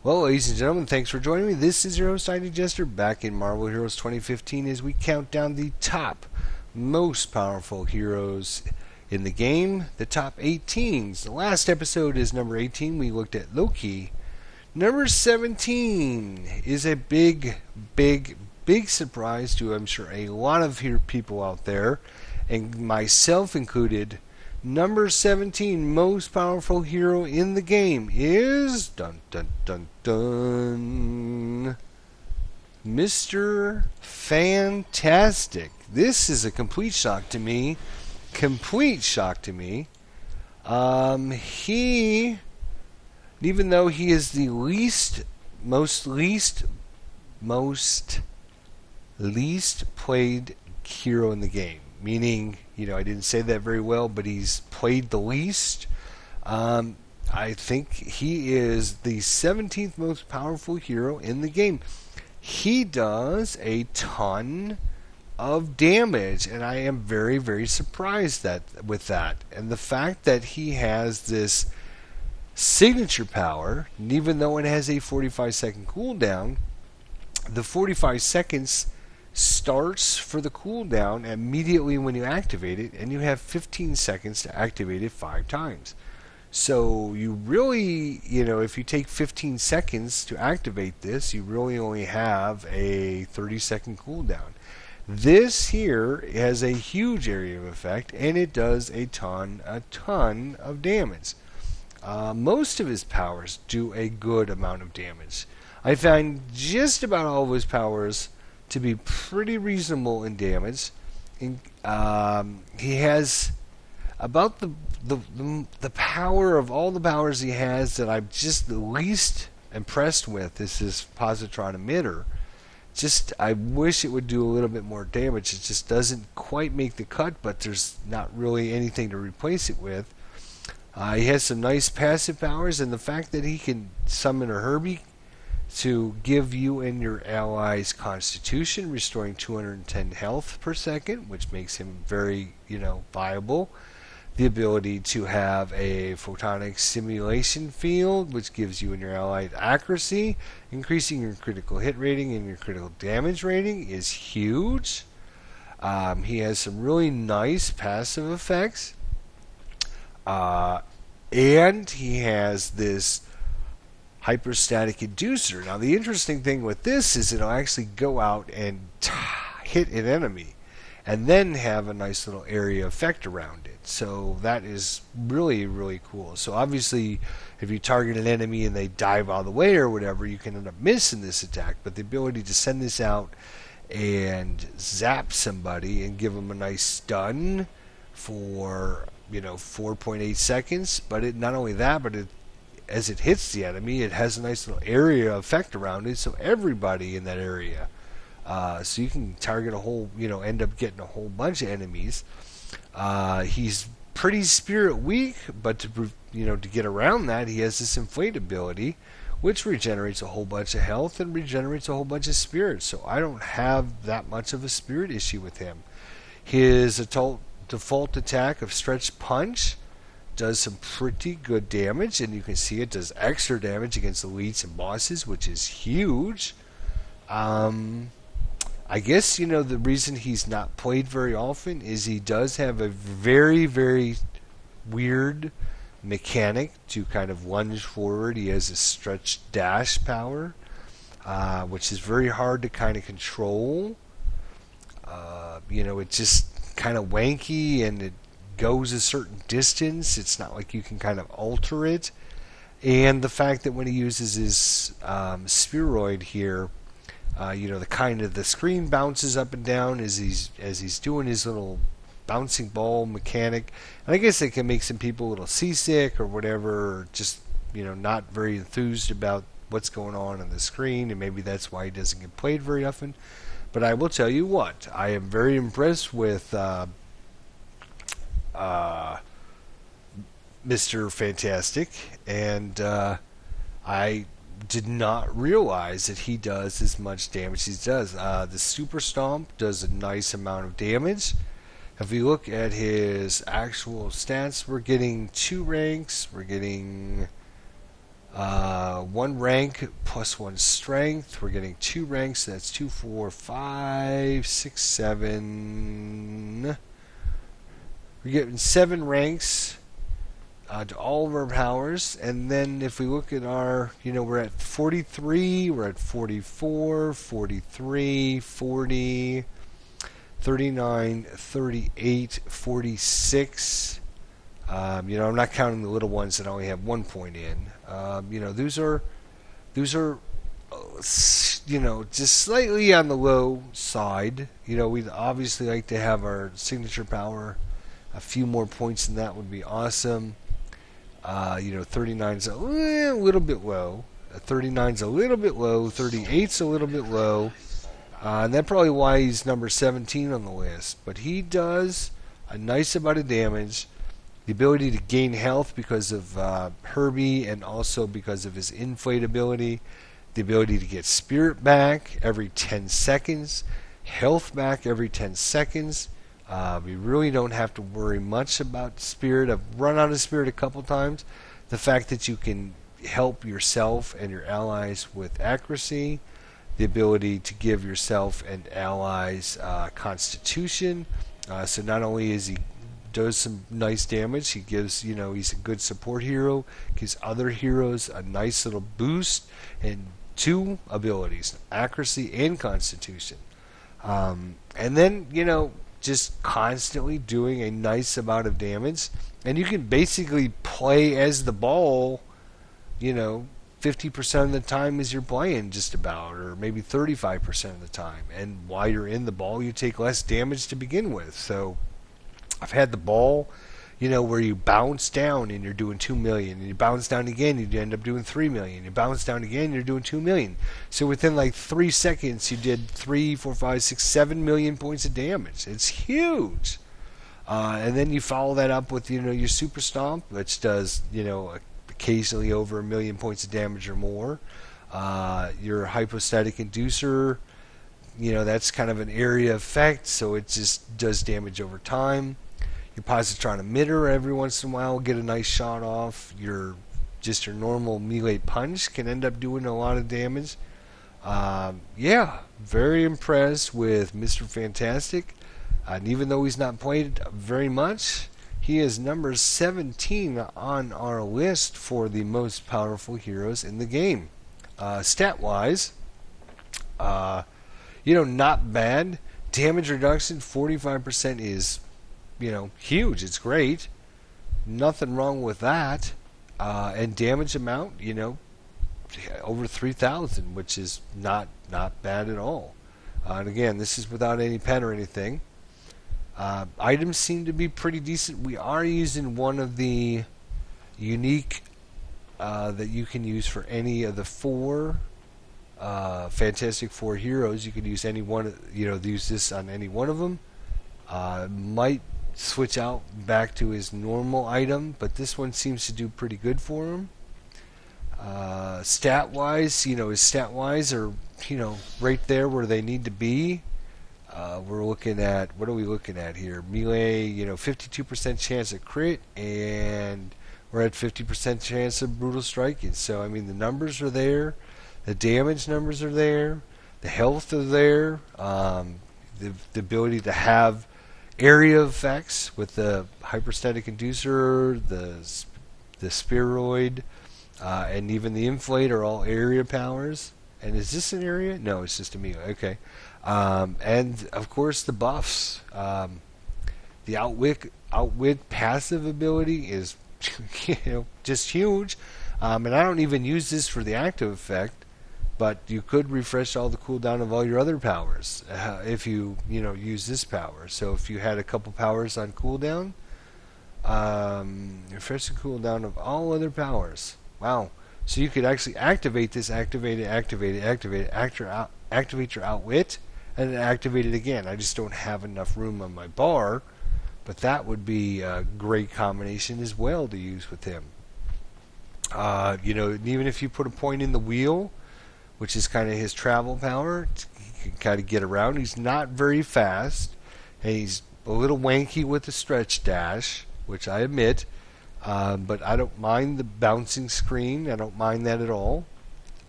Well, ladies and gentlemen, thanks for joining me. This is your host, ID Jester, back in Marvel Heroes 2015 as we count down the top most powerful heroes in the game, the top 18s. The last episode is number 18. We looked at Loki. Number 17 is a big surprise to, I'm sure, a lot of people out there, and myself included. Number 17 most powerful hero in the game is dun dun dun dun Mr. Fantastic. This is a complete shock to me. Complete shock to me. He Even though he is the most least played hero in the game, meaning, I didn't say that very well, but he's played the least. I think he is the 17th most powerful hero in the game. He does a ton of damage, and I am very, very surprised with that. And the fact that he has this signature power, and even though it has a 45-second cooldown, the 45 seconds starts for the cooldown immediately when you activate it, and you have 15 seconds to activate it 5 times. So you really, if you take 15 seconds to activate this, you really only have a 30-second cooldown. This here has a huge area of effect, and it does a ton of damage. Most of his powers do a good amount of damage. I find just about all of his powers to be pretty reasonable in damage. He has about the power of all the powers he has that I'm just the least impressed with is his positron emitter. I wish it would do a little bit more damage. It just doesn't quite make the cut, but there's not really anything to replace it with. He has some nice passive powers, and the fact that he can summon a Herbie to give you and your allies Constitution, restoring 210 health per second, which makes him very, viable. The ability to have a photonic simulation field, which gives you and your allies accuracy, increasing your critical hit rating and your critical damage rating, is huge. He has some really nice passive effects. And he has this hyperstatic inducer. Now, the interesting thing with this is it'll actually go out and hit an enemy and then have a nice little area effect around it. So that is really, really cool. So obviously, if you target an enemy and they dive out of the way or whatever, you can end up missing this attack. But the ability to send this out and zap somebody and give them a nice stun for 4.8 seconds. But not only that, but as it hits the enemy, it has a nice little area effect around it, so everybody in that area. So you can target a whole, end up getting a whole bunch of enemies. He's pretty spirit weak, but to get around that, he has this inflate ability, which regenerates a whole bunch of health and regenerates a whole bunch of spirit. So I don't have that much of a spirit issue with him. His default attack of Stretch Punch does some pretty good damage, and you can see it does extra damage against elites and bosses, which is huge. I guess, the reason he's not played very often is he does have a very, very weird mechanic to kind of lunge forward. He has a stretch dash power, which is very hard to kind of control. It's just kind of wanky, and it goes a certain distance. It's not like you can kind of alter it. And the fact that when he uses his spheroid here, the screen bounces up and down as he's doing his little bouncing ball mechanic. And I guess it can make some people a little seasick or whatever, or just not very enthused about what's going on the screen, and maybe that's why he doesn't get played very often. But I will tell you what, I am very impressed with Mr. Fantastic, and I did not realize that he does as much damage as he does. The Super Stomp does a nice amount of damage. If you look at his actual stats, we're getting 2 ranks. We're getting 1 rank plus 1 strength. We're getting 2 ranks. So that's 2, 4, 5, 6, 7. We're getting 7 ranks to all of our powers. And then if we look at our, we're at 43, we're at 44, 43, 40, 39, 38, 46. I'm not counting the little ones that only have 1 point in. Those are just slightly on the low side. We'd obviously like to have our signature power a few more points than that would be awesome. 39's a little bit low. 39's a little bit low. 38's a little bit low. And that's probably why he's number 17 on the list. But he does a nice amount of damage. The ability to gain health because of Herbie and also because of his inflate ability. The ability to get spirit back every 10 seconds. Health back every 10 seconds. We really don't have to worry much about spirit. I've run out of spirit a couple times. The fact that you can help yourself and your allies with accuracy. The ability to give yourself and allies constitution. So not only is he does some nice damage, he gives, he's a good support hero, gives other heroes a nice little boost, and 2 abilities, accuracy and constitution. And then, just constantly doing a nice amount of damage. And you can basically play as the ball, 50% of the time as you're playing just about, or maybe 35% of the time. And while you're in the ball, you take less damage to begin with. So I've had the ball, where you bounce down and you're doing 2 million, and you bounce down again, you end up doing 3 million. You bounce down again, you're doing 2 million. So within like 3 seconds, you did 3, 4, 5, 6, 7 million points of damage. It's huge. And then you follow that up with, your super stomp, which does, occasionally over 1 million points of damage or more. Your hypostatic inducer, that's kind of an area effect, so it just does damage over time. Your positron emitter every once in a while will get a nice shot off. Your normal melee punch can end up doing a lot of damage. Very impressed with Mr. Fantastic. And even though he's not played very much, he is number 17 on our list for the most powerful heroes in the game. Stat-wise, not bad. Damage reduction, 45% is, huge. It's great. Nothing wrong with that. And damage amount, over 3,000, which is not bad at all. And again, this is without any pen or anything. Items seem to be pretty decent. We are using one of the unique that you can use for any of the 4 Fantastic Four heroes. You could use any one, use this on any one of them. Might switch out back to his normal item, but this one seems to do pretty good for him. Stat-wise, his stat-wise are, right there where they need to be. We're looking at, what are we looking at here? Melee, 52% chance of crit, and we're at 50% chance of brutal striking. So, the numbers are there. The damage numbers are there. The health are there. The ability to have area effects with the hyperstatic inducer, the spheroid, and even the inflate are all area powers. And is this an area? No, it's just a melee. Okay. And of course the buffs. The outwit passive ability is just huge. And I don't even use this for the active effect, but you could refresh all the cooldown of all your other powers if you use this power. So if you had a couple powers on cooldown, refresh the cooldown of all other powers. Wow. So you could actually activate this, activate your outwit, and then activate it again. I just don't have enough room on my bar, but that would be a great combination as well to use with him. Even if you put a point in the wheel, which is kind of his travel power, he can kind of get around. He's not very fast, and he's a little wanky with the stretch dash, which I admit. But I don't mind the bouncing screen. I don't mind that at all.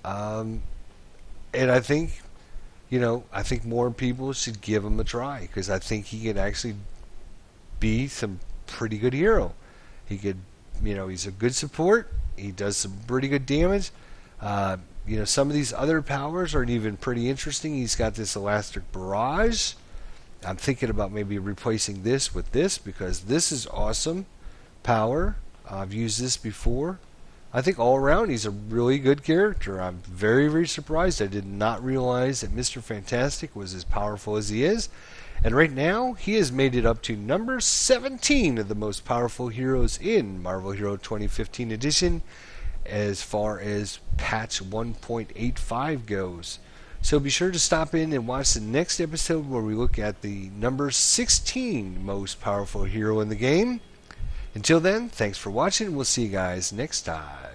And I think, I think more people should give him a try because I think he can actually be some pretty good hero. He could, he's a good support. He does some pretty good damage. Some of these other powers are even pretty interesting. He's got this elastic barrage. I'm thinking about maybe replacing this with this because this is awesome power. I've used this before. I think all around he's a really good character. I'm very, very surprised. I did not realize that Mr. Fantastic was as powerful as he is. And right now, he has made it up to number 17 of the most powerful heroes in Marvel Hero 2015 edition as far as patch 1.85 goes. So be sure to stop in and watch the next episode where we look at the number 16 most powerful hero in the game. Until then, thanks for watching. We'll see you guys next time.